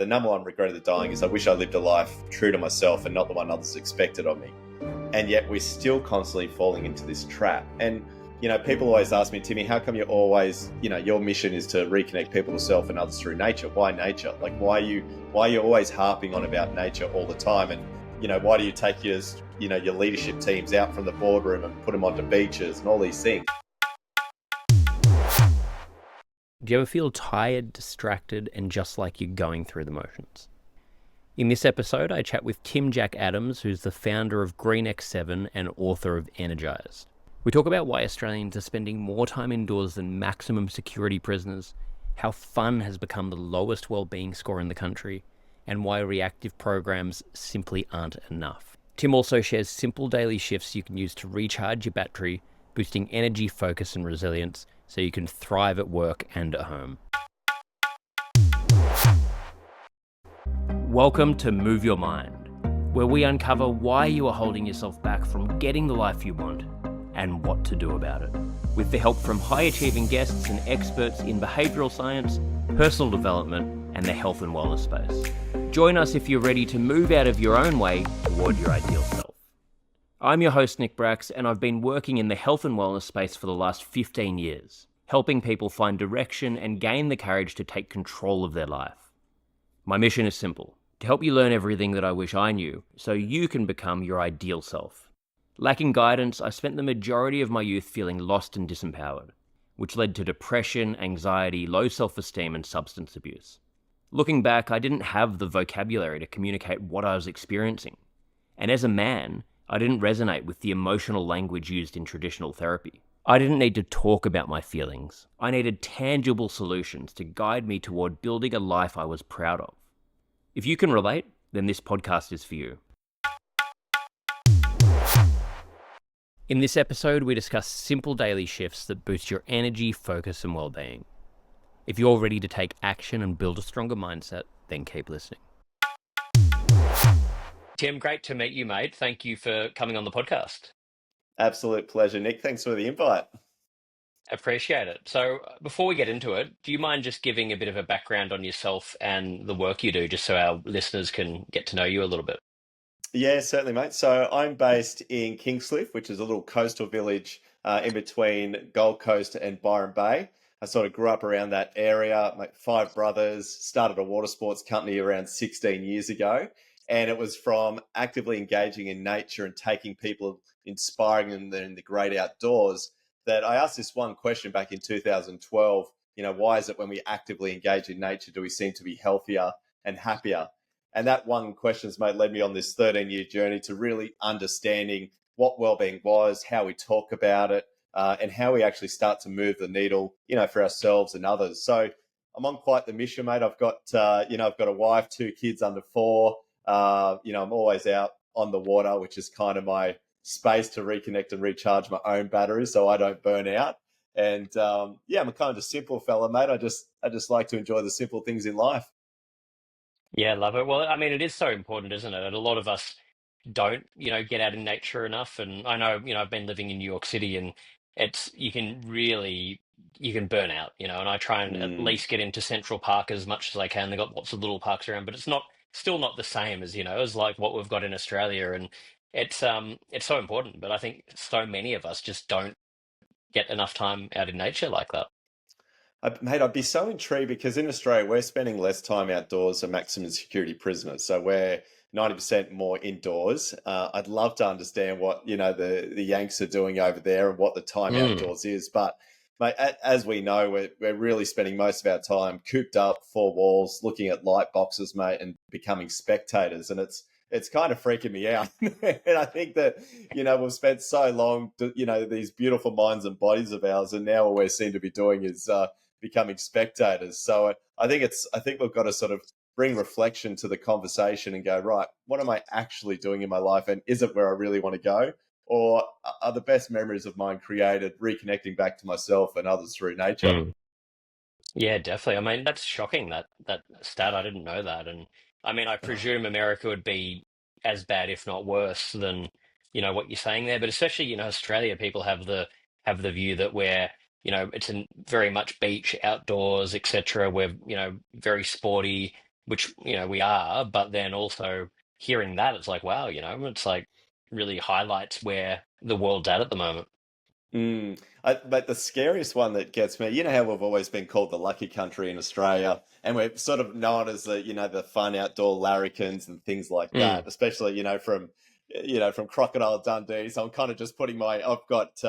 The number one regret of the dying is I wish I lived a life true to myself and not the one others expected of me. And yet we're still constantly falling into this trap. And, people always ask me, Timmy, how come you're always, your mission is to reconnect people to self and others through nature? Why nature? Like, why are you always harping on about nature all the time? And, why do you take your leadership teams out from the boardroom and put them onto beaches and all these things? Do you ever feel tired, distracted, and just like you're going through the motions? In this episode, I chat with Tim Jack Adams, who's the founder of Green X7 and author of Energized. We talk about why Australians are spending more time indoors than maximum security prisoners, how fun has become the lowest wellbeing score in the country, and why reactive programs simply aren't enough. Tim also shares simple daily shifts you can use to recharge your battery, boosting energy, focus, and resilience, so you can thrive at work and at home. Welcome to Move Your Mind, where we uncover why you are holding yourself back from getting the life you want and what to do about it. With the help from high-achieving guests and experts in behavioural science, personal development, and the health and wellness space. Join us if you're ready to move out of your own way toward your ideal self. I'm your host, nickbracks, and I've been working in the health and wellness space for the last 15 years, helping people find direction and gain the courage to take control of their life. My mission is simple: to help you learn everything that I wish I knew, so you can become your ideal self. Lacking guidance, I spent the majority of my youth feeling lost and disempowered, which led to depression, anxiety, low self-esteem, and substance abuse. Looking back, I didn't have the vocabulary to communicate what I was experiencing. And as a man, I didn't resonate with the emotional language used in traditional therapy. I didn't need to talk about my feelings. I needed tangible solutions to guide me toward building a life I was proud of. If you can relate, then this podcast is for you. In this episode, we discuss simple daily shifts that boost your energy, focus, and well-being. If you're ready to take action and build a stronger mindset, then keep listening. Tim, great to meet you, mate. Thank you for coming on the podcast. Absolute pleasure, Nick. Thanks for the invite. Appreciate it. So before we get into it, do you mind just giving a bit of a background on yourself and the work you do, just so our listeners can get to know you a little bit? Yeah, certainly, mate. So I'm based in Kingscliff, which is a little coastal village in between Gold Coast and Byron Bay. I sort of grew up around that area. My 5 brothers, started a water sports company around 16 years ago. And it was from actively engaging in nature and taking people, inspiring them in the great outdoors, that I asked this one question back in 2012. Why is it when we actively engage in nature do we seem to be healthier and happier? And that one question's mate led me on this 13-year journey to really understanding what wellbeing was, how we talk about it, and how we actually start to move the needle, for ourselves and others. So I'm on quite the mission, mate. I've got a wife, 2 kids under 4. I'm always out on the water, which is kind of my space to reconnect and recharge my own batteries so I don't burn out. And I'm a kind of simple fella, mate. I just like to enjoy the simple things in life. Yeah, love it. Well, I mean, it is so important, isn't it? And a lot of us don't, get out in nature enough. And I know, I've been living in New York City and you can burn out, and I try and at Mm. least get into Central Park as much as I can. They've got lots of little parks around, but it's still not the same as, as like what we've got in Australia. And it's so important. But I think so many of us just don't get enough time out in nature like that. Mate, I'd be so intrigued because in Australia, we're spending less time outdoors than maximum security prisoners. So we're 90% more indoors. I'd love to understand what, the Yanks are doing over there and what the time Mm. outdoors is. But, mate, as we know, we're really spending most of our time cooped up, 4 walls, looking at light boxes, mate, and becoming spectators. And it's kind of freaking me out. And I think that, we've spent so long, these beautiful minds and bodies of ours, and now all we seem to be doing is becoming spectators. So I think we've got to sort of bring reflection to the conversation and go, right, what am I actually doing in my life? And is it where I really want to go? Or are the best memories of mine created reconnecting back to myself and others through nature? Mm. Yeah, definitely. I mean, that's shocking that stat. I didn't know that. And I mean, I presume America would be as bad, if not worse, than, what you're saying there. But especially, Australia, people have the view that it's very much beach, outdoors, etc. We're, very sporty, which, we are, but then also hearing that, it's like, wow, it's like really highlights where the world's at the moment. But the scariest one that gets me, you know how we've always been called the lucky country in Australia, and we're sort of known as the fun outdoor larrikins and things like Mm. that, especially, from Crocodile Dundee. So I'm kind of just I've got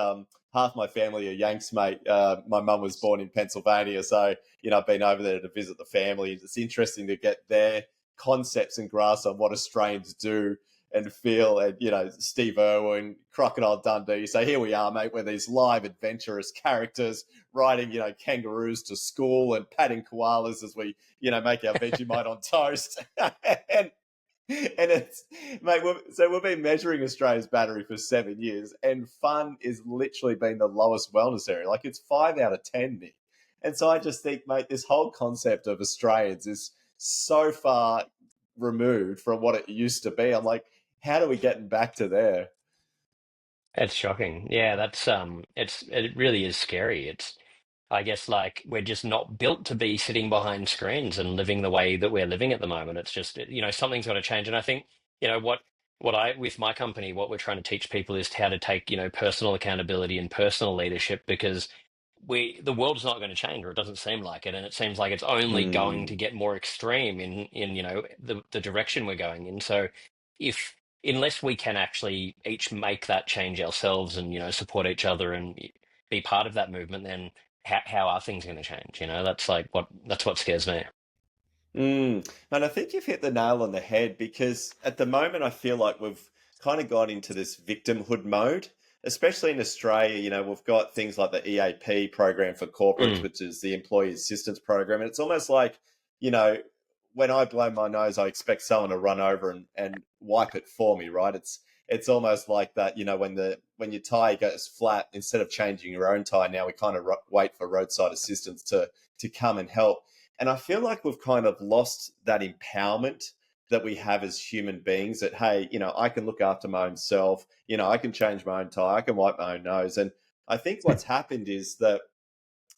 half my family are Yanks, mate. My mum was born in Pennsylvania, so, I've been over there to visit the family. It's interesting to get their concepts and grasp on what Australians do and feel, and Steve Irwin, Crocodile Dundee. So here we are, mate. We're these live adventurous characters riding kangaroos to school and patting koalas as we make our Vegemite on toast. and it's, mate, we've been measuring Australia's battery for 7 years, and fun is literally been the lowest wellness area. Like, it's 5 out of 10, Nick. And so I just think, mate, this whole concept of Australians is so far removed from what it used to be. I'm like, how do we get back to there? It's shocking. Yeah, it really is scary. I guess, like, we're just not built to be sitting behind screens and living the way that we're living at the moment. It's just, something's got to change. And I think, what I, with my company, what we're trying to teach people is how to take, personal accountability and personal leadership, because the world's not going to change, or it doesn't seem like it. And it seems like it's only going to Mm. get more extreme in, the direction we're going in. So if, unless we can actually each make that change ourselves and, support each other and be part of that movement, then how are things going to change? That's what scares me. And I think you've hit the nail on the head, because at the moment I feel like we've kind of gone into this victimhood mode, especially in Australia. We've got things like the EAP program for corporates, Mm. which is the Employee Assistance Program. And it's almost like, you know, when I blow my nose, I expect someone to run over and wipe it for me, right? It's almost like that, when your tire goes flat, instead of changing your own tire, now we kind of wait for roadside assistance to come and help. And I feel like we've kind of lost that empowerment that we have as human beings, that, hey, I can look after my own self, I can change my own tire, I can wipe my own nose. And I think what's happened is that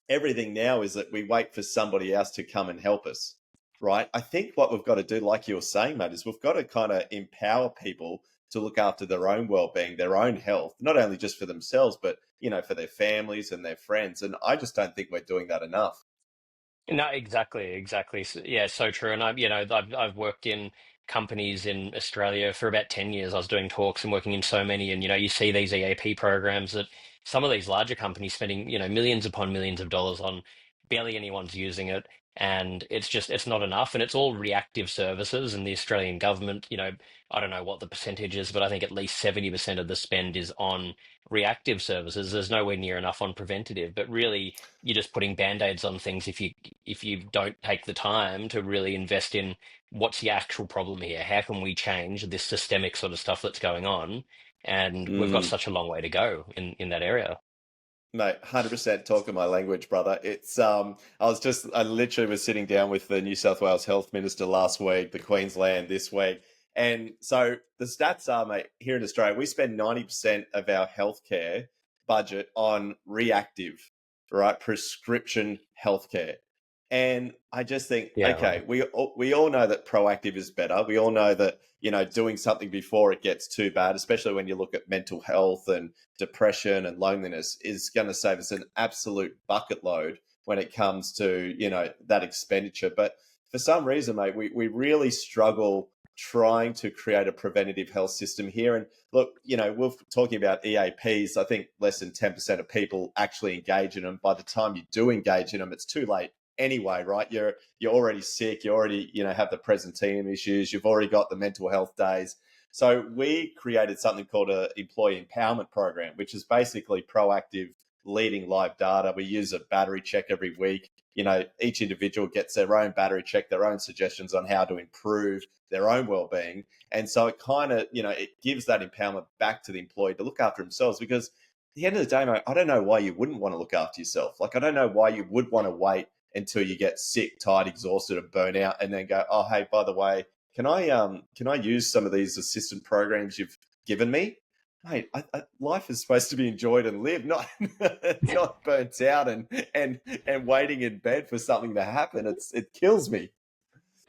everything now is that we wait for somebody else to come and help us, right? I think what we've got to do, like you were saying, mate, is we've got to kind of empower people to look after their own well-being, their own health, not only just for themselves, but, for their families and their friends. And I just don't think we're doing that enough. No, exactly, exactly. Yeah, so true. And I've worked in companies in Australia for about 10 years. I was doing talks and working in so many, and you see these EAP programs that some of these larger companies spending, millions upon millions of dollars on, barely anyone's using it. And it's not enough. And it's all reactive services. And the Australian government, I don't know what the percentage is, but I think at least 70% of the spend is on reactive services. There's nowhere near enough on preventative. But really, you're just putting band-aids on things if you don't take the time to really invest in what's the actual problem here. How can we change this systemic sort of stuff that's going on? And we've got Mm. such a long way to go in that area. Mate, 100% talking my language, brother. I literally was sitting down with the New South Wales Health Minister last week, the Queensland this week. And so the stats are, mate, here in Australia, we spend 90% of our healthcare budget on reactive, right? Prescription healthcare. And I just think, Yeah, okay, well, we all know that proactive is better. We all know that, doing something before it gets too bad, especially when you look at mental health and depression and loneliness, is going to save us an absolute bucket load when it comes to that expenditure. But for some reason, mate, we really struggle trying to create a preventative health system here. And look, we're talking about EAPs. I think less than 10% of people actually engage in them. By the time you do engage in them, it's too late anyway, right? You're already sick. You already have the presenteeism issues. You've already got the mental health days. So we created something called a employee empowerment program, which is basically proactive leading live data. We use a battery check every week. Each individual gets their own battery check, their own suggestions on how to improve their own well-being. And so it kind of, it gives that empowerment back to the employee to look after themselves, because at the end of the day, mate, I don't know why you wouldn't want to look after yourself. Like, I don't know why you would want to wait until you get sick, tired, exhausted, and burn out, and then go, oh, hey, by the way, can I use some of these assistant programs you've given me? Mate, life is supposed to be enjoyed and lived, not not burnt out and waiting in bed for something to happen. It kills me.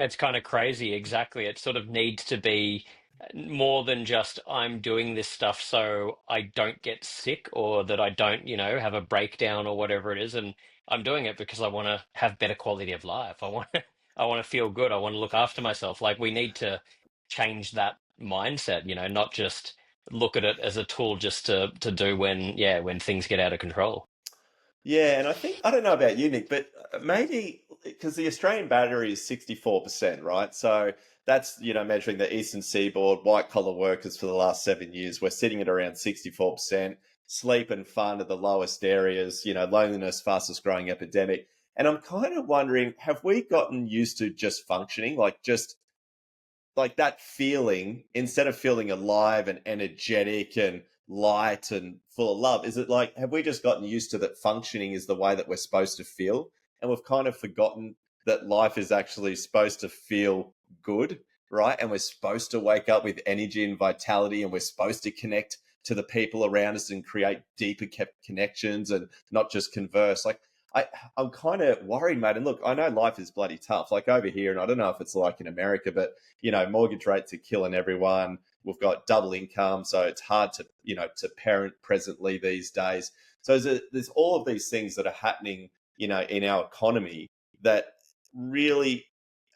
It's kind of crazy, exactly. It sort of needs to be more than just I'm doing this stuff so I don't get sick or that I don't, have a breakdown or whatever it is. And I'm doing it because I want to have better quality of life. I want to, I want to feel good. I want to look after myself. Like we need to change that mindset, not just look at it as a tool just to do when, yeah, when things get out of control. Yeah, and I think I don't know about you, Nick, but maybe because the Australian battery is 64%, right? So that's, measuring the Eastern Seaboard, white collar workers for the last 7 years. We're sitting at around 64%. Sleep and fun are the lowest areas, loneliness, fastest growing epidemic. And I'm kind of wondering, have we gotten used to just functioning, like just like that feeling, instead of feeling alive and energetic and light and full of love, is it like, have we just gotten used to that functioning is the way that we're supposed to feel, and we've kind of forgotten that life is actually supposed to feel good, right? And we're supposed to wake up with energy and vitality, and we're supposed to connect to the people around us and create deeper connections and not just converse. Like, I, I'm kind of worried, mate. And look, I know life is bloody tough. Like over here, and I don't know if it's like in America, but mortgage rates are killing everyone. We've got double income, so it's hard to, to parent presently these days. So there's all of these things that are happening, in our economy that really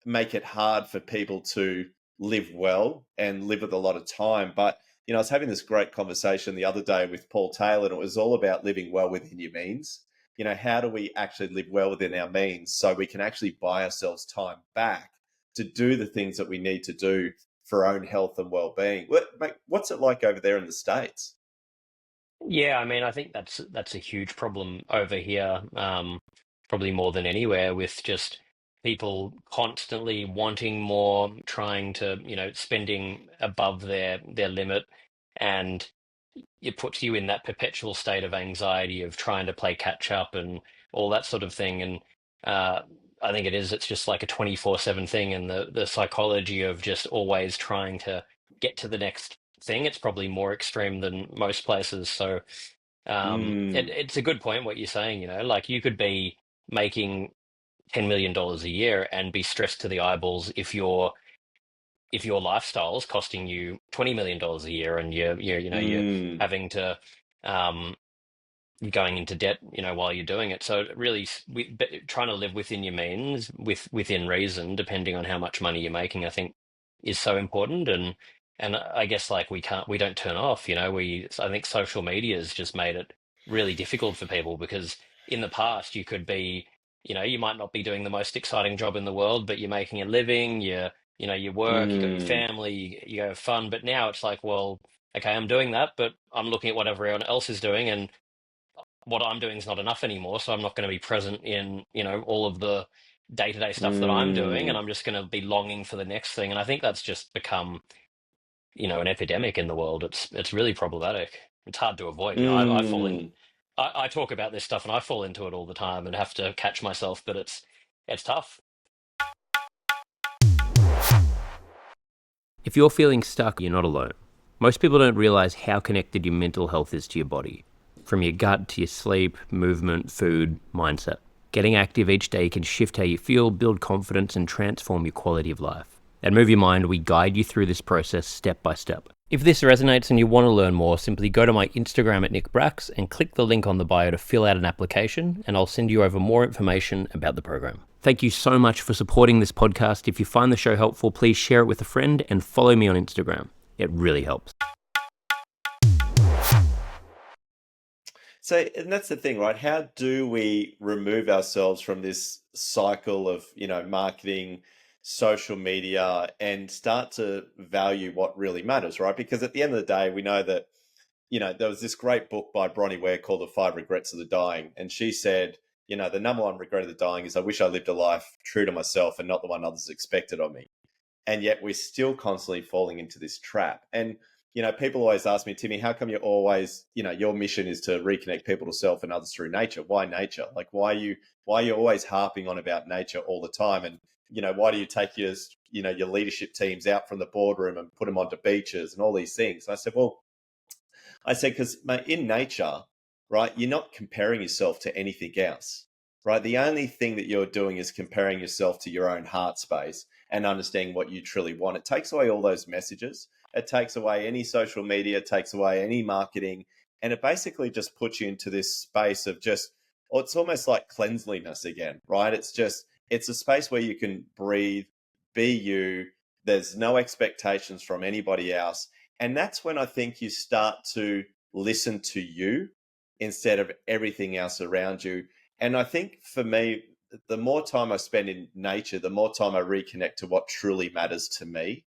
make it hard for people to live well and live with a lot of time. But, I was having this great conversation the other day with Paul Taylor, and it was all about living well within your means. How do we actually live well within our means so we can actually buy ourselves time back to do the things that we need to do for our own health and well-being? Mate, what's it like over there in the States? Yeah, I mean, I think that's a huge problem over here, probably more than anywhere, with just people constantly wanting more, trying to, spending above their limit, and it puts you in that perpetual state of anxiety of trying to play catch up and all that sort of thing. And uh, I think it's just like a 24/7 thing, and the psychology of just always trying to get to the next thing. It's probably more extreme than most places. So Mm, it's a good point what you're saying, like you could be making $10 million a year and be stressed to the eyeballs if your lifestyle is costing you $20 million a year and you're mm, having to um you're going into debt, while you're doing it. So it really trying to live within your means within reason, depending on how much money you're making, I think is so important. And I guess like we don't turn off, I think social media has just made it really difficult for people because in the past you could be, you might not be doing the most exciting job in the world, but you're making a living, you work, you got your mm, family, you have fun. But now it's like, well, okay, I'm doing that, but I'm looking at what everyone else is doing, and what I'm doing is not enough anymore. So I'm not going to be present in, all of the day-to-day stuff that I'm doing, and mm, I'm just going to be longing for the next thing. And I think that's just become, an epidemic in the world. It's really problematic. It's hard to avoid. I fall in. mm. I talk about this stuff and I fall into it all the time and have to catch myself, but it's tough. If you're feeling stuck, you're not alone. Most people don't realize how connected your mental health is to your body. From your gut to your sleep, movement, food, mindset. Getting active each day can shift how you feel, build confidence, and transform your quality of life. At Move Your Mind, we guide you through this process step by step. If this resonates and you want to learn more, simply go to my Instagram at nickbracks and click the link on the bio to fill out an application, and I'll send you over more information about the program. Thank you so much for supporting this podcast. If you find the show helpful, please share it with a friend and follow me on Instagram. It really helps. So, and that's the thing, right? How do we remove ourselves from this cycle of, marketing, social media, and start to value what really matters, right? Because at the end of the day, we know that, there was this great book by Bronnie Ware called The Five Regrets of the Dying. And she said, the number one regret of the dying is I wish I lived a life true to myself and not the one others expected of me. And yet we're still constantly falling into this trap. And people always ask me, Timmy, how come you're always, your mission is to reconnect people to self and others through nature? Why nature? Like, why are you always harping on about nature all the time? And why do you take your leadership teams out from the boardroom and put them onto beaches and all these things? And I said, well, because in nature, right, you're not comparing yourself to anything else, right? The only thing that you're doing is comparing yourself to your own heart space. and understanding what you truly want. It takes away all those messages. It takes away any social media, it takes away any marketing, and it basically just puts you into this space of just, well, it's almost like cleanliness again, right? It's a space where you can breathe, be you. There's no expectations from anybody else. And that's when I think you start to listen to you instead of everything else around you. And I think for me, the more time I spend in nature, the more time I reconnect to what truly matters to me.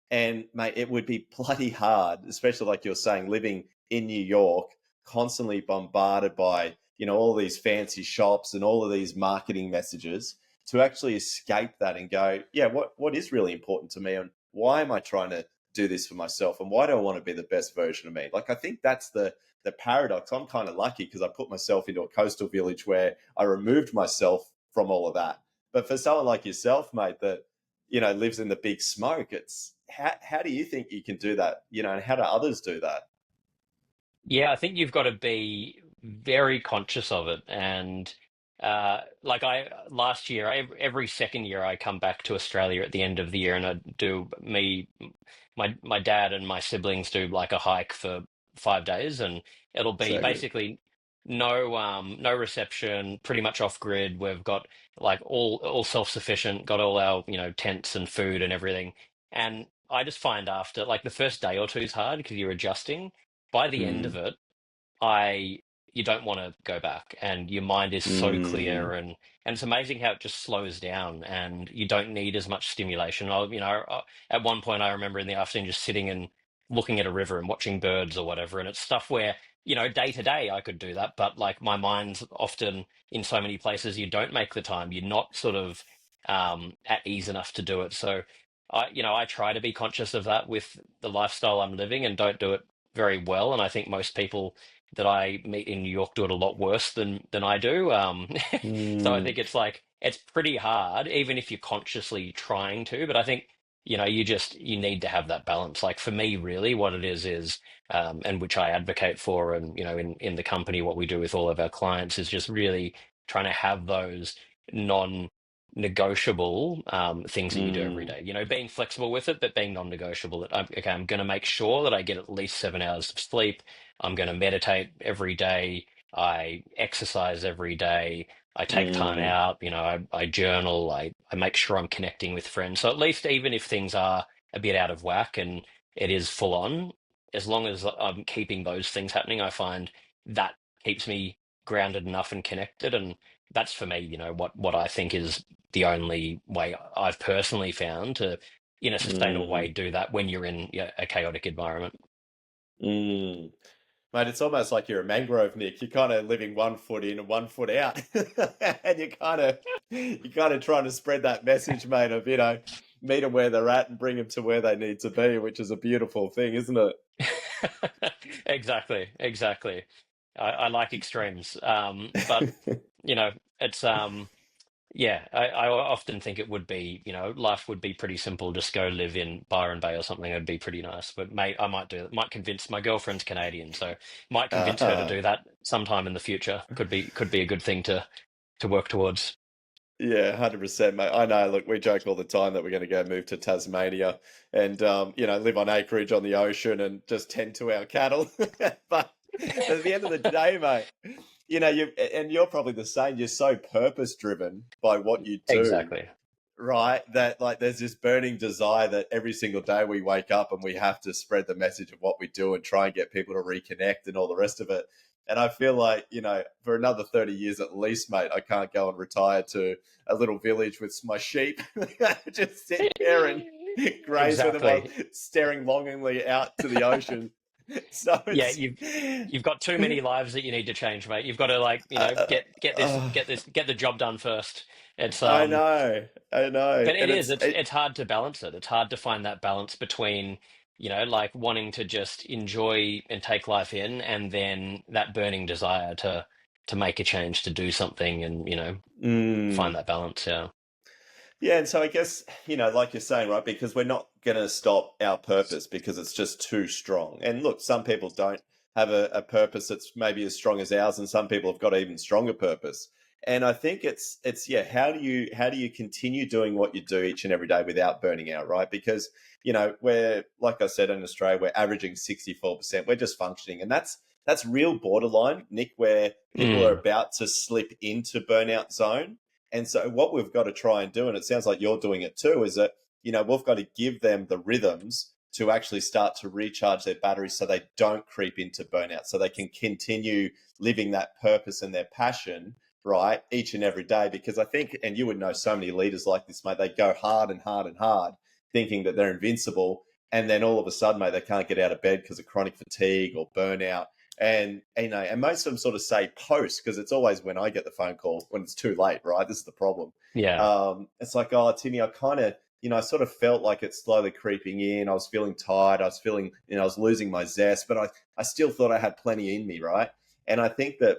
And mate, it would be bloody hard, especially like you're saying, living in New York, constantly bombarded by, all these fancy shops and all of these marketing messages, to actually escape that and go, yeah, what is really important to me, and why am I trying to do this for myself, and why do I want to be the best version of me? Like, I think that's the paradox. I'm kind of lucky because I put myself into a coastal village where I removed myself from all of that. But for someone like yourself, mate, that lives in the big smoke, it's how do you think you can do that? And how do others do that? Yeah, I think you've got to be very conscious of it. And like I last year, every second year I come back to Australia at the end of the year, and I do my dad and my siblings do like a hike for 5 days, and it'll be So good. basically no reception, pretty much off grid. We've got like all self-sufficient, got all our tents and food and everything. And I just find after like the first day or two is hard because you're adjusting. By the end of Mm, it, I you don't want to go back, and your mind is so mm, clear, and it's amazing how it just slows down and you don't need as much stimulation. At one point I remember in the afternoon just sitting and looking at a river and watching birds or whatever, and it's stuff where day to day I could do that, but like my mind's often in so many places you don't make the time, you're not sort of at ease enough to do it. So I try to be conscious of that with the lifestyle I'm living, and don't do it very well. And I think most people that I meet in New York do it a lot worse than I do. So I mm, think it's like it's pretty hard, even if you're consciously trying to. But I think you need to have that balance. Like for me, really, what it is and which I advocate for, and in the company, what we do with all of our clients is just really trying to have those non-negotiable things that you do every mm, day. Being flexible with it, but being non-negotiable. That I'm going to make sure that I get at least 7 hours of sleep. I'm going to meditate every day. I exercise every day. I take time mm, out. I journal. I make sure I'm connecting with friends. So at least even if things are a bit out of whack and it is full on, as long as I'm keeping those things happening, I find that keeps me grounded enough and connected. And that's for me, what I think is the only way I've personally found to, in a sustainable way, mm, do that when you're in a chaotic environment. mm. Mate, it's almost like you're a mangrove, Nick. You're kind of living 1 foot in and 1 foot out, and you're kind of trying to spread that message, mate, of meet them where they're at and bring them to where they need to be, which is a beautiful thing, isn't it? Exactly, exactly. I like extremes, but it's yeah. I often think it would be, life would be pretty simple. Just go live in Byron Bay or something. It'd be pretty nice. But mate, I might do it. Might convince my girlfriend's Canadian, so might convince her to uh do that sometime in the future. Could be a good thing to work towards. Yeah, 100%, mate. I know. Look, we joke all the time that we're going to go move to Tasmania and, live on acreage on the ocean and just tend to our cattle. But at the end of the day, mate, you're probably the same. You're so purpose driven by what you do, Exactly. right? That like there's this burning desire that every single day we wake up and we have to spread the message of what we do and try and get people to reconnect and all the rest of it. And I feel like, for another 30 years at least, mate, I can't go and retire to a little village with my sheep, just sit there and graze with them while Exactly. staring longingly out to the ocean. So Yeah, it's, you've got too many lives that you need to change, mate. You've got to like, uh, uh, get the job done first. It's I know. but it And is, it's hard to balance it. It's hard to find that balance between, like wanting to just enjoy and take life in, and then that burning desire to make a change, to do something, and find mm. that balance. Yeah. Yeah, and so I guess, like you're saying, right, because we're not going to stop our purpose because it's just too strong. And look, some people don't have a purpose that's maybe as strong as ours, and some people have got an even stronger purpose. And I think it's how do you continue doing what you do each and every day without burning out, right? Because we're, like I said, in Australia, we're averaging 64%. We're just functioning, and that's real borderline, Nick, where people are Mm, about to slip into burnout zone. And so what we've got to try and do, and it sounds like you're doing it too, is that we've got to give them the rhythms to actually start to recharge their batteries so they don't creep into burnout, so they can continue living that purpose and their passion, right, each and every day. Because I think, and you would know so many leaders like this, mate, they go hard and hard and hard, thinking that they're invincible. And then all of a sudden, mate, they can't get out of bed because of chronic fatigue or burnout. And most of them sort of say post, because it's always when I get the phone call when it's too late, right? This is the problem. yeah. It's like, oh, Timmy, I kind of, I sort of felt like it's slowly creeping in. I was feeling tired. I was feeling, I was losing my zest, but I still thought I had plenty in me, right? And I think that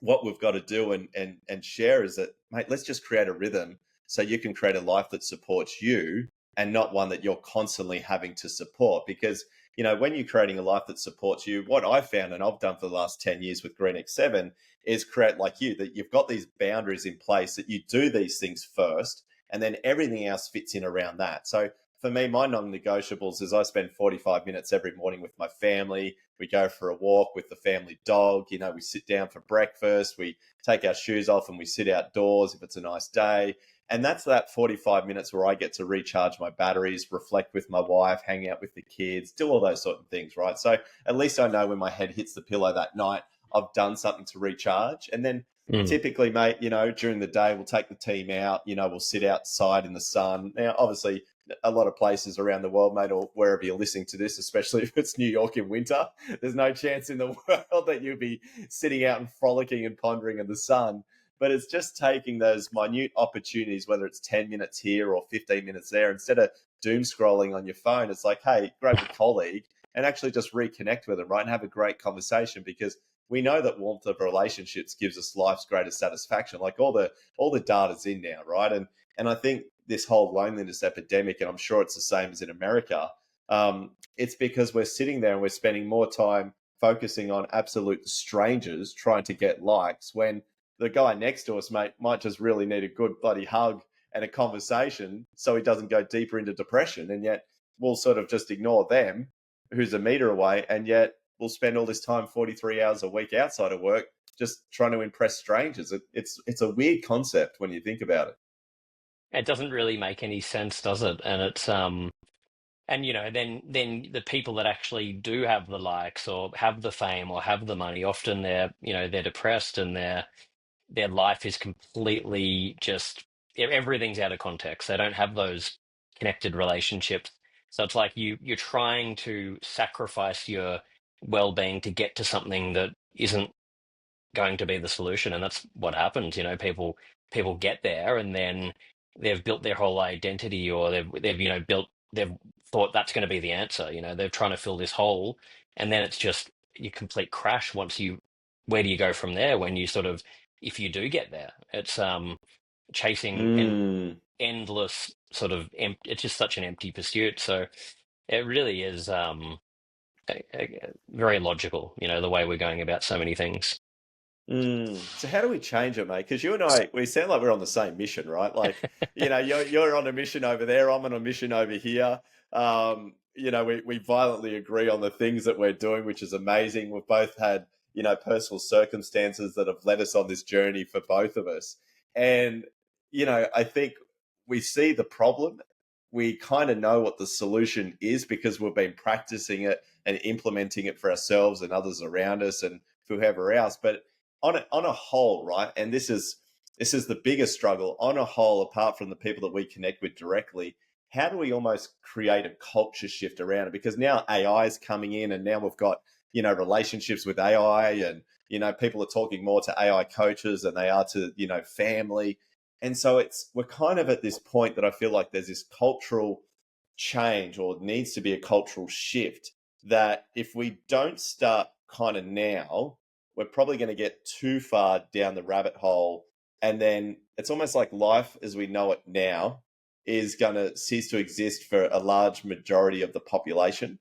what we've got to do and share is that, mate, let's just create a rhythm so you can create a life that supports you and not one that you're constantly having to support. Because when you're creating a life that supports you, what I found, and I've done for the last 10 years with Green X7, is create, like you, that you've got these boundaries in place, that you do these things first, and then everything else fits in around that. So for me, my non-negotiables is I spend 45 minutes every morning with my family. We go for a walk with the family dog. We sit down for breakfast. We take our shoes off and we sit outdoors if it's a nice day. And that's that 45 minutes where I get to recharge my batteries, reflect with my wife, hang out with the kids, do all those sort of things, right? So at least I know when my head hits the pillow that night, I've done something to recharge. And then Mm. typically, mate, during the day, we'll take the team out, we'll sit outside in the sun. Now, obviously, a lot of places around the world, mate, or wherever you're listening to this, especially if it's New York in winter, there's no chance in the world that you'll be sitting out and frolicking and pondering in the sun. But it's just taking those minute opportunities, whether it's 10 minutes here or 15 minutes there, instead of doom scrolling on your phone, it's like, hey, grab a colleague and actually just reconnect with them, right? And have a great conversation, because we know that warmth of relationships gives us life's greatest satisfaction. Like all the data's in now, right? And I think this whole loneliness epidemic, and I'm sure it's the same as in America, it's because we're sitting there and we're spending more time focusing on absolute strangers trying to get likes, when the guy next to us, mate, might just really need a good bloody hug and a conversation so he doesn't go deeper into depression. And yet we'll sort of just ignore them, who's a meter away, and yet we'll spend all this time, 43 hours a week outside of work, just trying to impress strangers. It's a weird concept when you think about it. It doesn't really make any sense, does it? And it's and then the people that actually do have the likes or have the fame or have the money, often they're depressed, and their life is completely just everything's out of context. They don't have those connected relationships. So it's like you're trying to sacrifice your well-being to get to something that isn't going to be the solution, and that's what happens. People get there, and then they've built their whole identity, or they've built they've thought that's going to be the answer. They're trying to fill this hole, and then it's just you complete crash. Where do you go from there when you sort of, if you do get there? It's chasing an Mm. endless sort of it's just such an empty pursuit. So it really is very logical, the way we're going about so many things. So how do we change it, mate? Because you and I, we sound like we're on the same mission, right? Like, you're on a mission over there, I'm on a mission over here. We violently agree on the things that we're doing, which is amazing. We've both had, personal circumstances that have led us on this journey for both of us. And, I think we see the problem. We kind of know what the solution is because we've been practicing it and implementing it for ourselves and others around us and whoever else. But on a whole, right? And this is the biggest struggle on a whole, apart from the people that we connect with directly. How do we almost create a culture shift around it? Because now AI is coming in, and now we've got relationships with AI, and people are talking more to AI coaches than they are to family. And so we're kind of at this point that I feel like there's this cultural change, or needs to be a cultural shift, that if we don't start kind of now, we're probably going to get too far down the rabbit hole. And then it's almost like life as we know it now is going to cease to exist for a large majority of the population.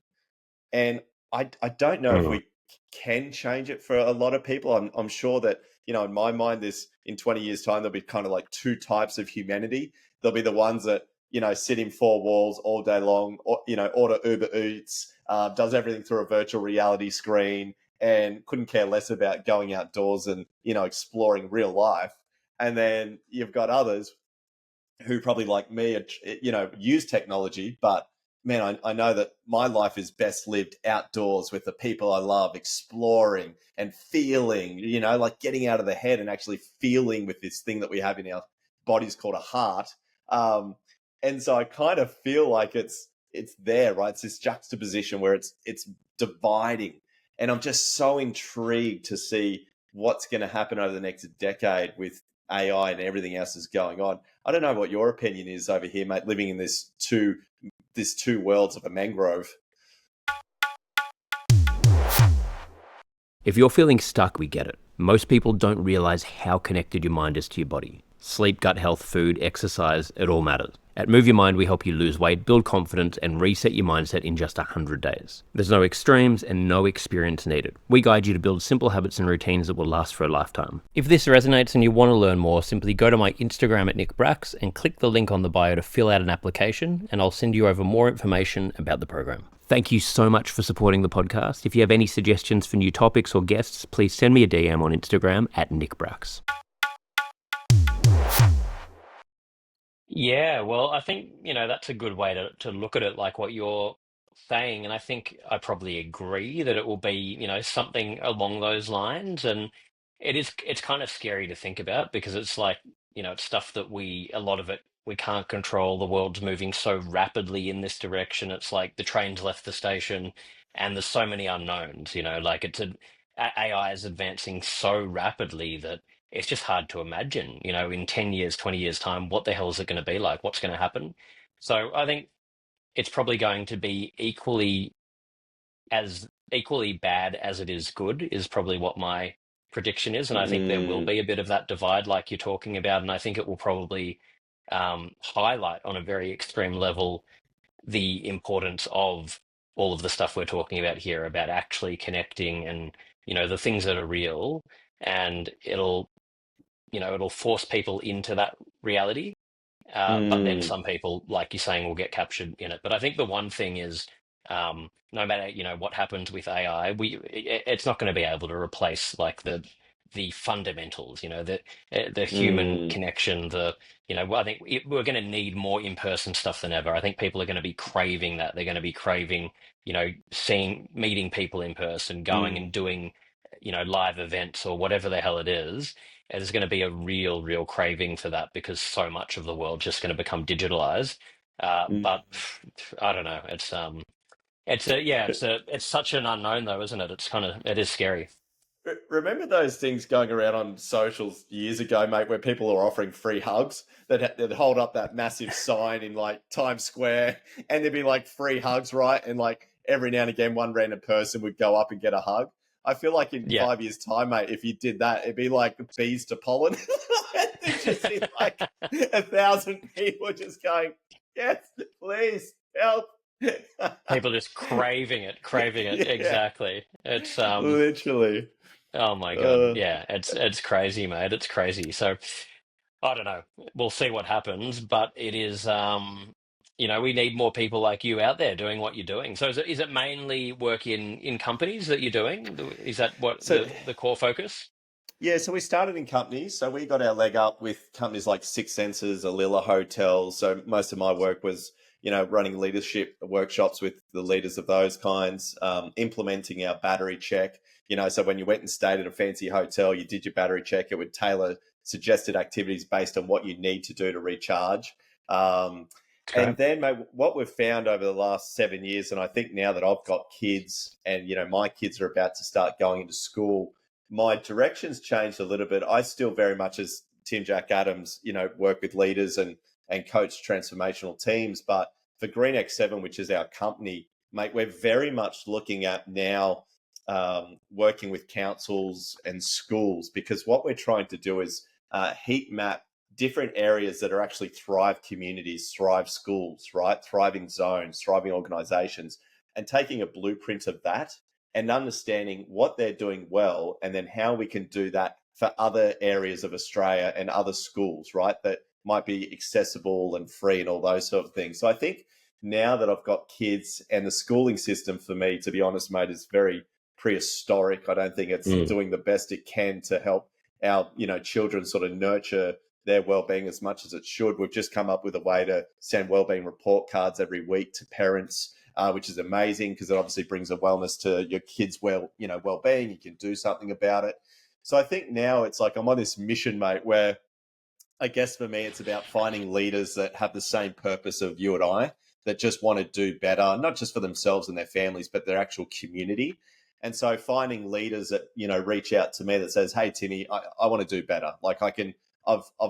And I don't know if Mm. we can change it for a lot of people. I'm sure that, in my mind, this in 20 years' time, there'll be kind of like two types of humanity. There'll be the ones that, sit in four walls all day long, or, order Uber Eats, does everything through a virtual reality screen, and couldn't care less about going outdoors and, exploring real life. And then you've got others who probably like me, use technology, but man, I know that my life is best lived outdoors with the people I love, exploring and feeling, like getting out of the head and actually feeling with this thing that we have in our bodies called a heart. Um, and so I kind of feel like it's there, right? It's this juxtaposition where it's dividing, and I'm just so intrigued to see what's going to happen over the next decade with AI and everything else is going on. I don't know what your opinion is over here, mate, living in this two worlds of a mangrove. If you're feeling stuck, we get it. Most people don't realize how connected your mind is to your body. Sleep, gut health, food, exercise, it all matters. At Move Your Mind, we help you lose weight, build confidence, and reset your mindset in just 100 days. There's no extremes and no experience needed. We guide you to build simple habits and routines that will last for a lifetime. If this resonates and you want to learn more, simply go to my Instagram at nickbracks and click the link on the bio to fill out an application, and I'll send you over more information about the program. Thank you so much for supporting the podcast. If you have any suggestions for new topics or guests, please send me a DM on Instagram at nickbracks. Yeah, well, I think, that's a good way to look at it, like what you're saying. And I think I probably agree that it will be, something along those lines. And it's kind of scary to think about because it's like, it's stuff that a lot of it, we can't control. The world's moving so rapidly in this direction. It's like the train's left the station and there's so many unknowns, like AI is advancing so rapidly that it's just hard to imagine, in 10 years, 20 years time, what the hell is it going to be like? What's going to happen? So I think it's probably going to be equally bad as it is good, is probably what my prediction is. And I think there will Mm, be a bit of that divide like you're talking about. And I think it will probably highlight on a very extreme level the importance of all of the stuff we're talking about here about actually connecting and, the things that are real. And it'll force people into that reality. But then mm, some people, like you're saying, will get captured in it. But I think the one thing is, no matter what happens with AI, it's not going to be able to replace like the fundamentals. The human mm, connection. I think we're going to need more in-person stuff than ever. I think people are going to be craving that. They're going to be craving, meeting people in person, going mm, and doing, live events or whatever the hell it is. There's going to be a real craving for that because so much of the world's just going to become digitalized. But mm. I don't know. It's such an unknown though, isn't it? It is scary. Remember those things going around on socials years ago, mate, where people are offering free hugs? They'd hold up that massive sign in like Times Square, and there'd be like free hugs, right? And like every now and again, one random person would go up and get a hug. I feel like in Yeah. 5 years' time, mate, if you did that, it'd be like bees to pollen. There'd just be like 1,000 people just going, "Yes, please help." People just craving it. Yeah, Exactly. literally. Oh my God. Uh, Yeah, it's crazy, mate. It's crazy. So I don't know. We'll see what happens, but it is, we need more people like you out there doing what you're doing. So is it mainly work in companies that you're doing? Is that what so the core focus? Yeah, so we started in companies. So we got our leg up with companies like Six Senses, Alila Hotels. So most of my work was, running leadership workshops with the leaders of those kinds, implementing our battery check. So when you went and stayed at a fancy hotel, you did your battery check. It would tailor suggested activities based on what you need to do to recharge. Um, Okay. and then, mate, what we've found over the last 7 years, and I think now that I've got kids and, my kids are about to start going into school, my direction's changed a little bit. I still very much, as Tim Jack Adams, work with leaders and coach transformational teams. But for Green X7, which is our company, mate, we're very much looking at now working with councils and schools, because what we're trying to do is heat map different areas that are actually thrive communities, thrive schools, right? Thriving zones, thriving organizations, and taking a blueprint of that and understanding what they're doing well, and then how we can do that for other areas of Australia and other schools, right? That might be accessible and free and all those sort of things. So I think now that I've got kids, and the schooling system for me, to be honest, mate, is very prehistoric. I don't think it's Mm. doing the best it can to help our, children sort of nurture their well-being as much as it should. We've just come up with a way to send well-being report cards every week to parents, which is amazing because it obviously brings a wellness to your kids' well-being. You can do something about it. So I think now it's like I'm on this mission, mate, where I guess for me, it's about finding leaders that have the same purpose of you and I, that just want to do better, not just for themselves and their families, but their actual community. And so finding leaders that, reach out to me that says, hey, Timmy, I want to do better. Like I've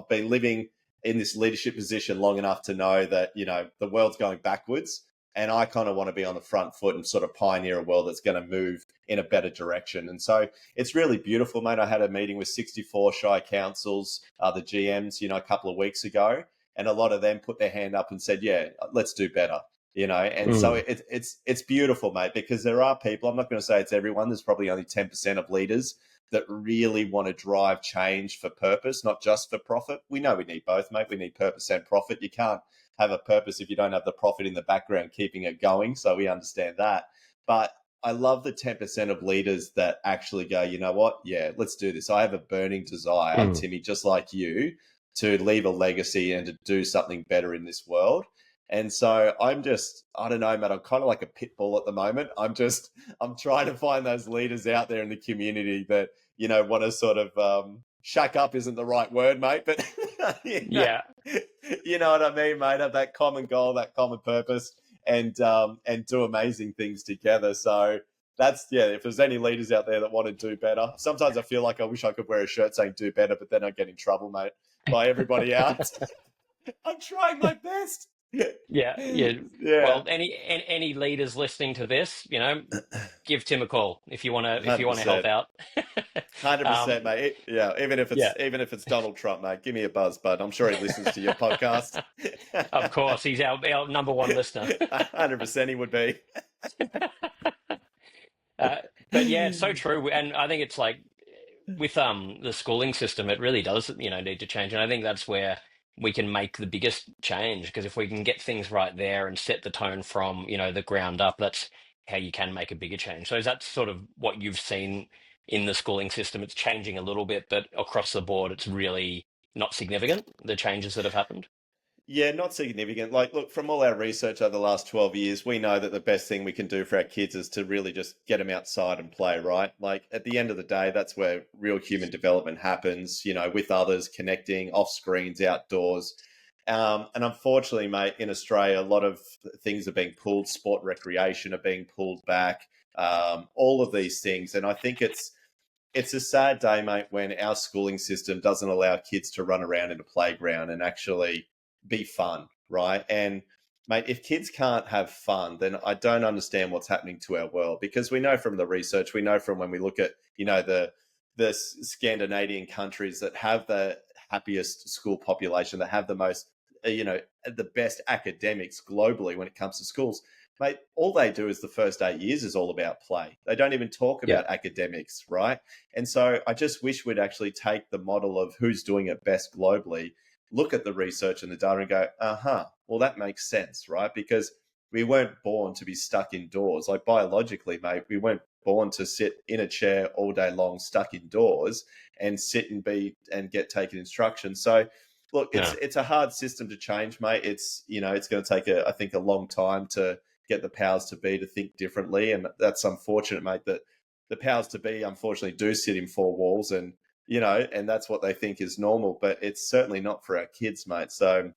been living in this leadership position long enough to know that, the world's going backwards. And I kind of want to be on the front foot and sort of pioneer a world that's going to move in a better direction. And so it's really beautiful, mate. I had a meeting with 64 Shire councils, the GMs, a couple of weeks ago, and a lot of them put their hand up and said, "Yeah, let's do better." And so it's beautiful, mate, because there are people. I'm not going to say it's everyone. There's probably only 10% of leaders that really want to drive change for purpose, not just for profit. We know we need both, mate. We need purpose and profit. You can't have a purpose if you don't have the profit in the background keeping it going. So we understand that. But I love the 10% of leaders that actually go, you know what? Yeah, let's do this. I have a burning desire, Timmy, just like you, to leave a legacy and to do something better in this world. And so I don't know, Matt, I'm kind of like a pit bull at the moment. I'm trying to find those leaders out there in the community that, want to sort of, shack up isn't the right word, mate, but Yeah. you know what I mean, mate, have that common goal, that common purpose, and do amazing things together. So if there's any leaders out there that want to do better. Sometimes I feel like I wish I could wear a shirt saying do better, but then I get in trouble, mate, by everybody else. I'm trying my best. Yeah. Yeah. Well, any leaders listening to this, give Tim a call if you want to help 100%. out. 100%, mate. Yeah, even if Yeah, it's Donald Trump, mate, give me a buzz, bud. I'm sure he listens to your podcast. of course, he's our number one listener. 100% he would be. But yeah, it's so true, and I think it's like with the schooling system, it really does need to change, and I think that's where we can make the biggest change because if we can get things right there and set the tone from the ground up, that's how you can make a bigger change. So is that sort of what you've seen in the schooling system? It's changing a little bit, but across the board, it's really not significant, the changes that have happened. Yeah, not significant. Like, look, from all our research over the last 12 years, we know that the best thing we can do for our kids is to really just get them outside and play, right? Like, at the end of the day, that's where real human development happens, with others, connecting off screens, outdoors. And unfortunately, mate, in Australia, a lot of things are being pulled. Sport, recreation are being pulled back. All of these things, and I think it's a sad day, mate, when our schooling system doesn't allow kids to run around in a playground and actually be fun, right? And mate, if kids can't have fun, then I don't understand what's happening to our world, because we know from the research, we know from when we look at the Scandinavian countries that have the happiest school population, that have the most the best academics globally when it comes to schools. Mate, all they do is the first 8 years is all about play. They don't even talk Yeah. about academics, right? And so I just wish we'd actually take the model of who's doing it best globally, look at the research and the data and go, well, that makes sense, right? Because we weren't born to be stuck indoors. Like biologically, mate, we weren't born to sit in a chair all day long, stuck indoors and sit and get taken instructions. So look, Yeah. it's a hard system to change, mate. It's it's going to take I think a long time to get the powers to be to think differently, and that's unfortunate, mate. That the powers to be unfortunately do sit in four walls, and and that's what they think is normal. But it's certainly not for our kids, mate. So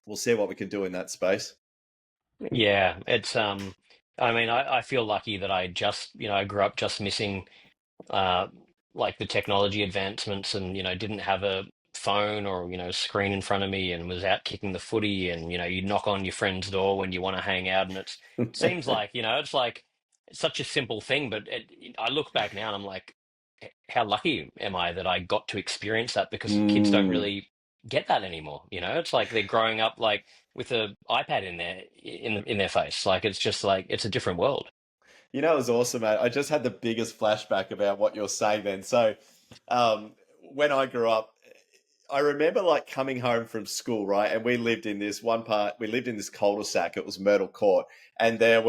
we'll see what we can do in that space. Yeah, it's I mean, I feel lucky that I just, I grew up just missing uh, like the technology advancements and, didn't have a phone or, screen in front of me and was out kicking the footy and, you knock on your friend's door when you want to hang out and it seems like, it's like it's such a simple thing, but I look back now and I'm like, how lucky am I that I got to experience that because kids don't Mm. really get that anymore. It's like they're growing up like with a iPad in their face. Like it's just like it's a different world. It was awesome, mate. I just had the biggest flashback about what you're saying then. So, um, when I grew up, I remember like coming home from school, right? And we lived in this we lived in this cul-de-sac. It was Myrtle Court. And I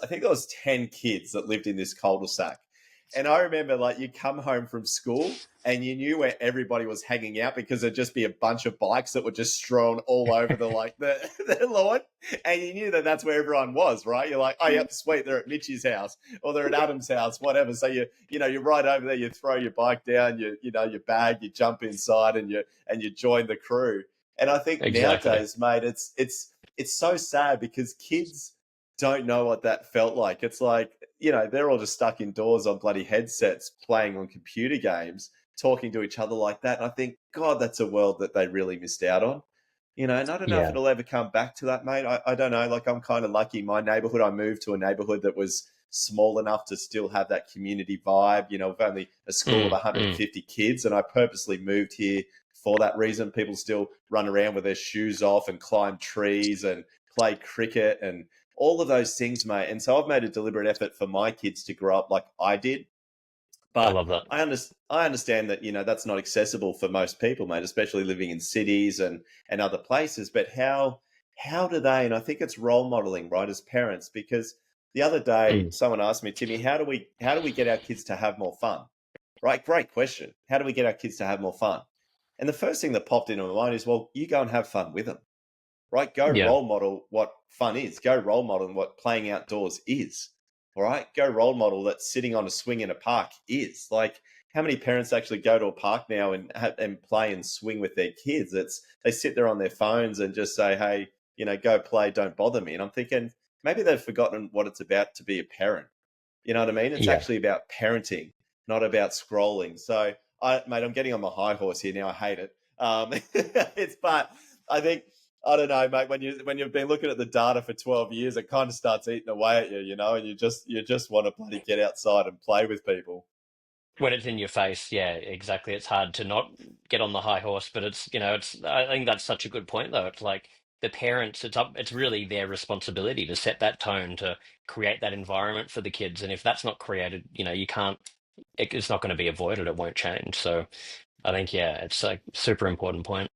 think there was 10 kids that lived in this cul-de-sac. And I remember like you come home from school and you knew where everybody was hanging out because there'd just be a bunch of bikes that were just strewn all over the lawn. And you knew that that's where everyone was, right? You're like, oh, yep, sweet. They're at Mitchie's house or they're at Adam's house, whatever. So you're right over there. You throw your bike down, your bag, you jump inside and you join the crew. And I think Exactly. nowadays, mate, it's so sad because kids don't know what that felt like. It's like, they're all just stuck indoors on bloody headsets playing on computer games, talking to each other like that. And I think, God, that's a world that they really missed out on. And I don't know if Yeah. it'll ever come back to that, mate. I don't know. Like, I'm kind of lucky. My neighborhood, I moved to a neighborhood that was small enough to still have that community vibe. We've only a school of Mm, mm. 150 kids, and I purposely moved here for that reason. People still run around with their shoes off and climb trees and play cricket and all of those things, mate. And so I've made a deliberate effort for my kids to grow up like I did. I But love that. I understand that that's not accessible for most people, mate, especially living in cities and other places. But how do they? And I think it's role modeling, right, as parents, because the other day Mm. someone asked me, Timmy, how do we get our kids to have more fun? Right, great question. How do we get our kids to have more fun? And the first thing that popped into my mind is, well, you go and have fun with them, right? Go Yeah. role model what fun is. Go role model what playing outdoors is. All right. Go role model that sitting on a swing in a park is. Like, how many parents actually go to a park now and play and swing with their kids? They sit there on their phones and just say, hey, go play, don't bother me. And I'm thinking maybe they've forgotten what it's about to be a parent. You know what I mean? It's Yeah. actually about parenting, not about scrolling. So, mate, I'm getting on my high horse here now. I hate it. But I think I don't know, mate. When you've been looking at the data for 12 years, it kind of starts eating away at you, and you just want to bloody get outside and play with people. When it's in your face, yeah, exactly. It's hard to not get on the high horse, but I think that's such a good point though. It's like the parents, it's really their responsibility to set that tone, to create that environment for the kids. And if that's not created, you can't, it's not going to be avoided. It won't change. So I think, yeah, it's a super important point.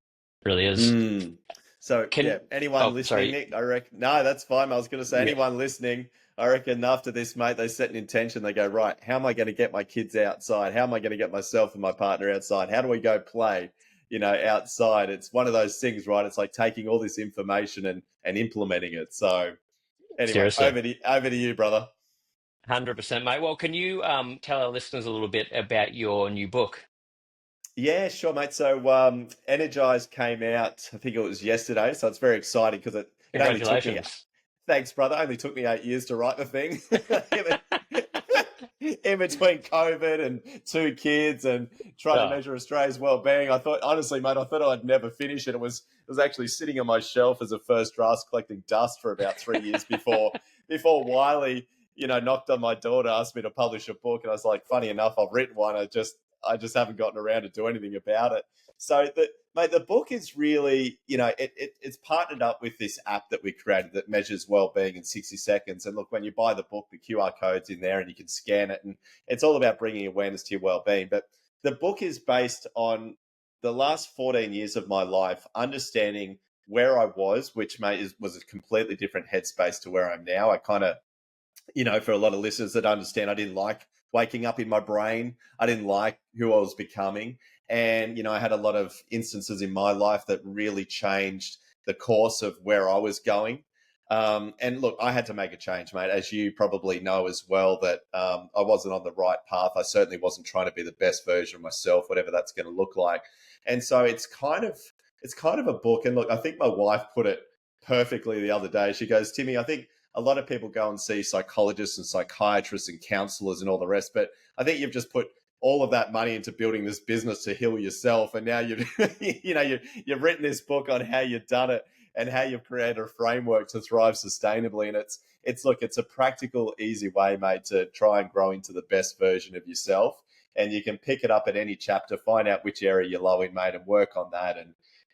Really is. Mm. So yeah, Can, anyone oh, listening, sorry. Nick, I reckon. No, that's fine. I was going to say, Yeah, anyone listening, I reckon after this, mate, they set an intention. They go, right, how am I going to get my kids outside? How am I going to get myself and my partner outside? How do we go play? Outside. It's one of those things, right? It's like taking all this information and implementing it. So anyway, seriously. over to you, brother. 100%, mate. Well, can you tell our listeners a little bit about your new book? Yeah, sure, mate. So, Energized came out, I think it was yesterday. So it's very exciting because it only took me, Congratulations. thanks, brother, only took me 8 years to write the thing. In between COVID and two kids and trying to Oh, measure Australia's well-being, I thought, honestly, mate, I thought I'd never finish it. It was actually sitting on my shelf as a first draft, collecting dust for about 3 years before Wiley, knocked on my door to ask me to publish a book. And I was like, funny enough, I've written one. I just haven't gotten around to do anything about it. So mate, the book is really, it's partnered up with this app that we created that measures well-being in 60 seconds. And look, when you buy the book, the QR code's in there and you can scan it, and it's all about bringing awareness to your well-being. But the book is based on the last 14 years of my life, understanding where I was, which was a completely different headspace to where I'm now. I kind of, for a lot of listeners that understand, I didn't like waking up in my brain. I didn't like who I was becoming. And, I had a lot of instances in my life that really changed the course of where I was going. And look, I had to make a change, mate, as you probably know as well, that I wasn't on the right path. I certainly wasn't trying to be the best version of myself, whatever that's going to look like. And so it's kind of a book. And look, I think my wife put it perfectly the other day. She goes, Timmy, I think a lot of people go and see psychologists and psychiatrists and counselors and all the rest, but I think you've just put all of that money into building this business to heal yourself, and now you've you've written this book on how you've done it and how you've created a framework to thrive sustainably. And it's a practical, easy way, mate, to try and grow into the best version of yourself. And you can pick it up at any chapter, find out which area you're low in, mate, and work on that.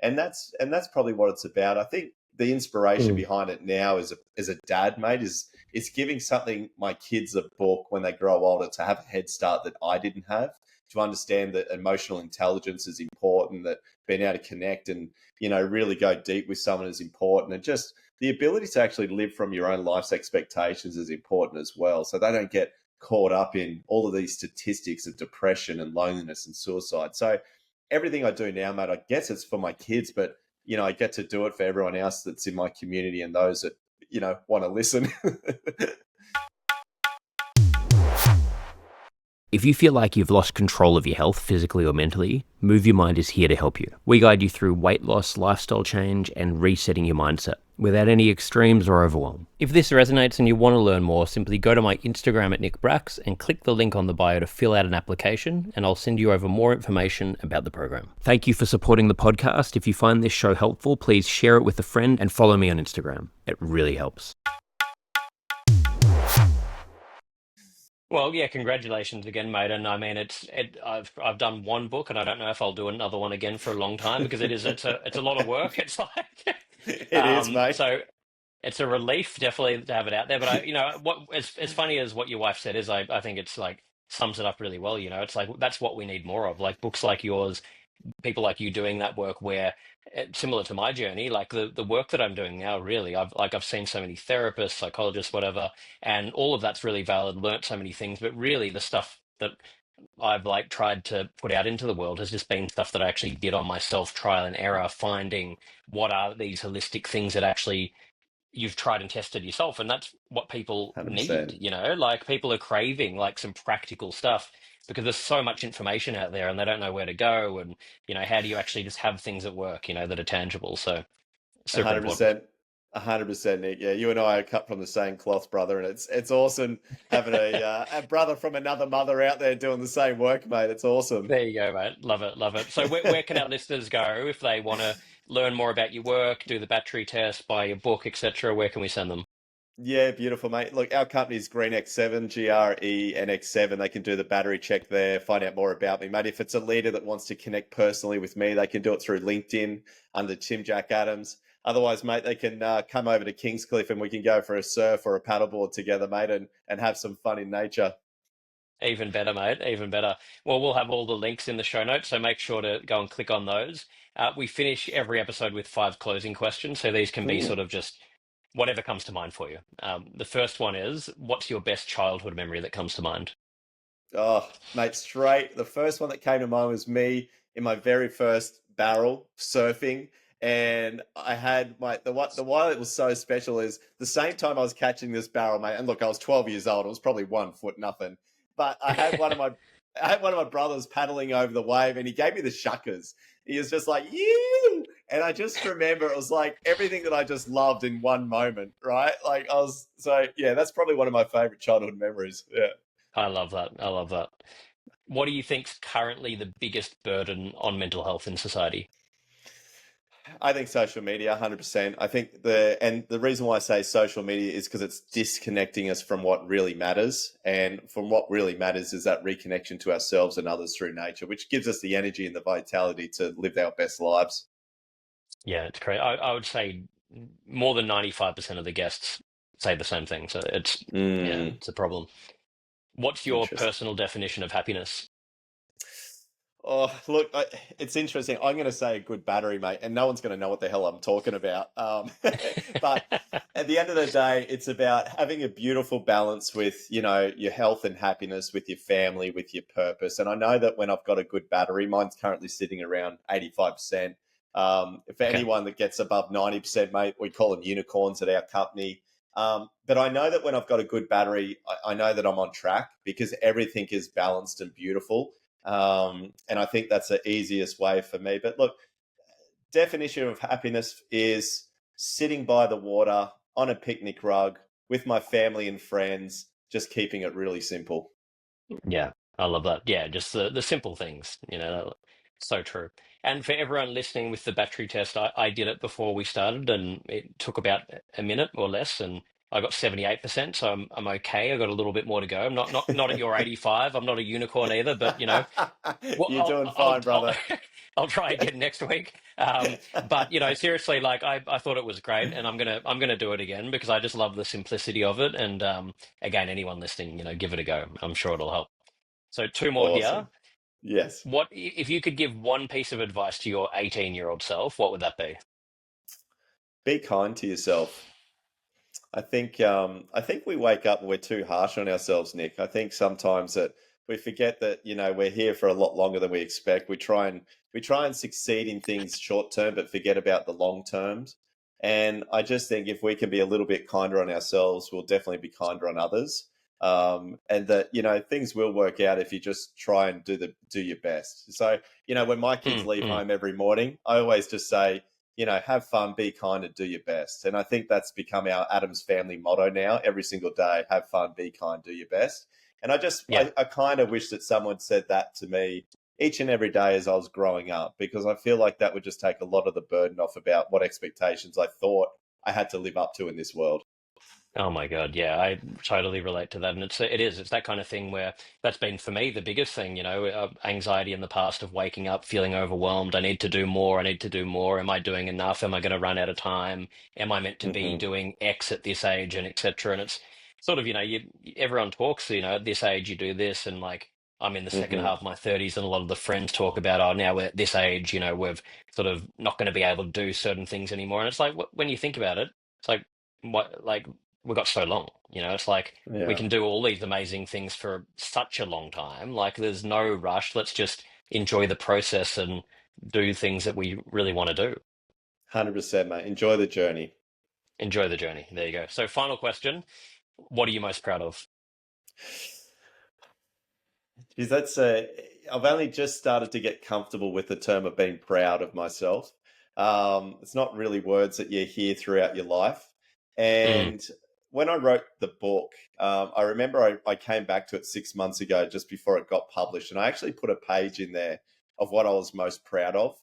And that's probably what it's about. I think the inspiration mm, behind it now as a dad, mate, is giving something my kids a book when they grow older to have a head start that I didn't have. to understand that emotional intelligence is important, that being able to connect and, really go deep with someone is important. And just the ability to actually live from your own life's expectations is important as well. So they don't get caught up in all of these statistics of depression and loneliness and suicide. So everything I do now, mate, I guess it's for my kids, but I get to do it for everyone else that's in my community and those that, want to listen. If you feel like you've lost control of your health physically or mentally, Move Your Mind is here to help you. We guide you through weight loss, lifestyle change, and resetting your mindset without any extremes or overwhelm. If this resonates and you want to learn more, simply go to my Instagram at nickbracks and click the link on the bio to fill out an application, and I'll send you over more information about the program. Thank you for supporting the podcast. If you find this show helpful, please share it with a friend and follow me on Instagram. It really helps. Well, yeah, congratulations again, mate. And I mean, I've done one book, and I don't know if I'll do another one again for a long time because it's a lot of work. It's like, It is, mate. so it's a relief definitely to have it out there. But what as funny as what your wife said is, I think it's like sums it up really well. It's like that's what we need more of, like books like yours, people like you doing that work where similar to my journey, like the work that I'm doing now, really, I've seen so many therapists, psychologists, whatever, and all of that's really valid, learnt so many things, but really the stuff that I've like tried to put out into the world has just been stuff that I actually did on myself, trial and error, finding what are these holistic things that actually you've tried and tested yourself, and that's what people need. 100%. Like people are craving like some practical stuff because there's so much information out there and they don't know where to go, and how do you actually just have things at work that are tangible. So super important. 100%. 100%, Nick. Yeah, you and I are cut from the same cloth, brother, and it's awesome having a brother from another mother out there doing the same work, mate. It's awesome. There you go, mate. Love it, love it. So where can our listeners go if they want to learn more about your work, do the battery test, buy your book, etc.? Where can we send them? Yeah, beautiful, mate. Look, our company's GreenX7, GRENX7. They can do the battery check there, find out more about me, mate. If it's a leader that wants to connect personally with me, they can do it through LinkedIn under Tim Jack Adams. Otherwise, mate, they can come over to Kingscliff and we can go for a surf or a paddleboard together, mate, and have some fun in nature. Even better, mate. Even better. Well, we'll have all the links in the show notes, so make sure to go and click on those. We finish every episode with 5 closing questions, so these can be Mm. sort of just whatever comes to mind for you. The first one is, what's your best childhood memory that comes to mind? Oh, mate, straight. The first one that came to mind was me in my very first barrel surfing. And I had the why it was so special is the same time I was catching this barrel, mate. And look, I was 12 years old. It was probably 1 foot nothing. But I had one of my brothers paddling over the wave and he gave me the shuckers. He was just like, you. And I just remember it was like everything that I just loved in one moment, right? Like yeah, that's probably one of my favorite childhood memories. Yeah. I love that. I love that. What do you think's currently the biggest burden on mental health in society? I think social media, 100%. I think the reason why I say social media is because it's disconnecting us from what really matters. And from what really matters is that reconnection to ourselves and others through nature, which gives us the energy and the vitality to live our best lives. Yeah, it's great. I would say more than 95% of the guests say the same thing. So yeah, Mm, it's a problem. What's your interesting. personal definition of happiness? Oh, look, it's interesting. I'm going to say a good battery, mate, and no one's going to know what the hell I'm talking about. But at the end of the day, it's about having a beautiful balance with, your health and happiness, with your family, with your purpose. And I know that when I've got a good battery, mine's currently sitting around 85%. For Okay. anyone that gets above 90%, mate, we call them unicorns at our company. But I know that when I've got a good battery, I know that I'm on track because everything is balanced and beautiful. And I think that's the easiest way for me. But look, definition of happiness is sitting by the water on a picnic rug with my family and friends, just keeping it really simple. Yeah, I love that. Yeah, just the simple things, so true. And for everyone listening with the battery test, I did it before we started and it took about a minute or less and I got 78%, so I'm okay. I got a little bit more to go. I'm not at your 85. I'm not a unicorn either, but well, You're doing fine, I'll brother. I'll try again next week. But seriously, like I thought it was great, and I'm gonna do it again because I just love the simplicity of it. And again, anyone listening, give it a go. I'm sure it'll help. So two more here. Awesome. Yes. What if you could give one piece of advice to your 18-year-old self, what would that be? Be kind to yourself. I think we wake up and we're too harsh on ourselves, Nick. I think sometimes that we forget that we're here for a lot longer than we expect. We try and succeed in things short term, but forget about the long terms. And I just think if we can be a little bit kinder on ourselves, we'll definitely be kinder on others. And that things will work out if you just try and do your best. So when my kids Mm, leave mm. home every morning, I always just say, have fun, be kind, and do your best. And I think that's become our Adams family motto now. Every single day, have fun, be kind, do your best. And Yeah. I kind of wish that someone said that to me each and every day as I was growing up, because I feel like that would just take a lot of the burden off about what expectations I thought I had to live up to in this world. Oh my God, yeah, I totally relate to that, and it's that kind of thing where that's been for me the biggest thing, anxiety in the past of waking up feeling overwhelmed. I need to do more. I need to do more. Am I doing enough? Am I going to run out of time? Am I meant to be Hmm. doing X at this age and etc. And it's sort of everyone talks, at this age you do this, and like I'm in the second Hmm. half of my 30s, and a lot of the friends talk about, oh, now we're at this age, we've sort of not going to be able to do certain things anymore, and it's like when you think about it, it's like what like we've got so long. It's like we Yeah. can do all these amazing things for such a long time. Like there's no rush. Let's just enjoy the process and do things that we really want to do. 100%, mate. Enjoy the journey. Enjoy the journey. There you go. So, final question. What are you most proud of? Geez, I've only just started to get comfortable with the term of being proud of myself. It's not really words that you hear throughout your life. Mm, And when I wrote the book, I remember I came back to it 6 months ago, just before it got published. And I actually put a page in there of what I was most proud of.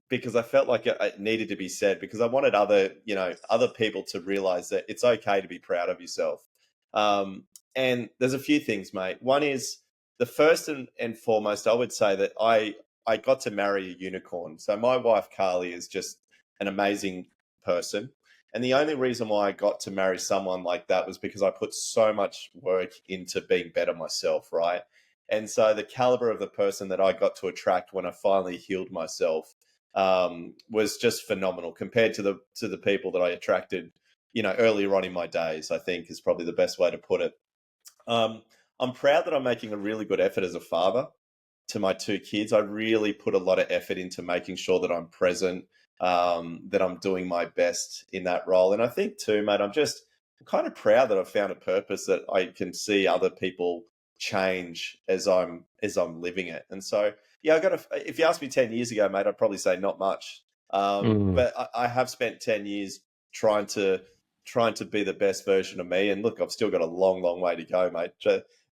Because I felt like it needed to be said, because I wanted other people to realize that it's okay to be proud of yourself. Um, and there's a few things, mate. One is, the first and foremost, I would say that I got to marry a unicorn. So my wife Carly is just an amazing person. And the only reason why I got to marry someone like that was because I put so much work into being better myself, right? And so the caliber of the person that I got to attract when I finally healed myself was just phenomenal compared to the people that I attracted, earlier on in my days. I think is probably the best way to put it. Um, I'm proud that I'm making a really good effort as a father to my two kids. I really put a lot of effort into making sure that I'm present, that I'm doing my best in that role. And I think too, mate, I'm kind of proud that I've found a purpose that I can see other people change as I'm living it. And so, yeah, if you asked me 10 years ago, mate, I'd probably say not much. mm. But I have spent 10 years trying to trying to be the best version of me. And look, I've still got a long, long way to go, mate.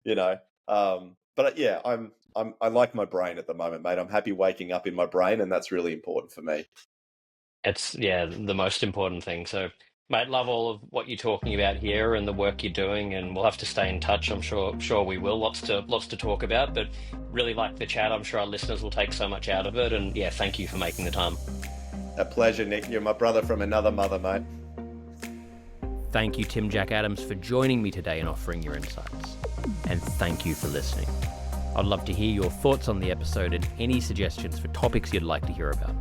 You know, but yeah, I like my brain at the moment, mate. I'm happy waking up in my brain, and that's really important for me. It's yeah, the most important thing. So, mate, love all of what you're talking about here and the work you're doing, and we'll have to stay in touch. I'm sure we will. Lots to talk about, but really like the chat. I'm sure our listeners will take so much out of it. And yeah, thank you for making the time. A pleasure, Nick. You're my brother from another mother, mate. Thank you, Tim Jack Adams, for joining me today and offering your insights. And thank you for listening. I'd love to hear your thoughts on the episode and any suggestions for topics you'd like to hear about.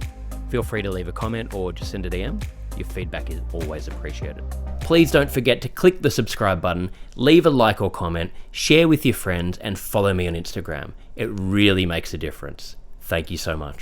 Feel free to leave a comment or just send a DM. Your feedback is always appreciated. Please don't forget to click the subscribe button, leave a like or comment, share with your friends, and follow me on Instagram. It really makes a difference. Thank you so much.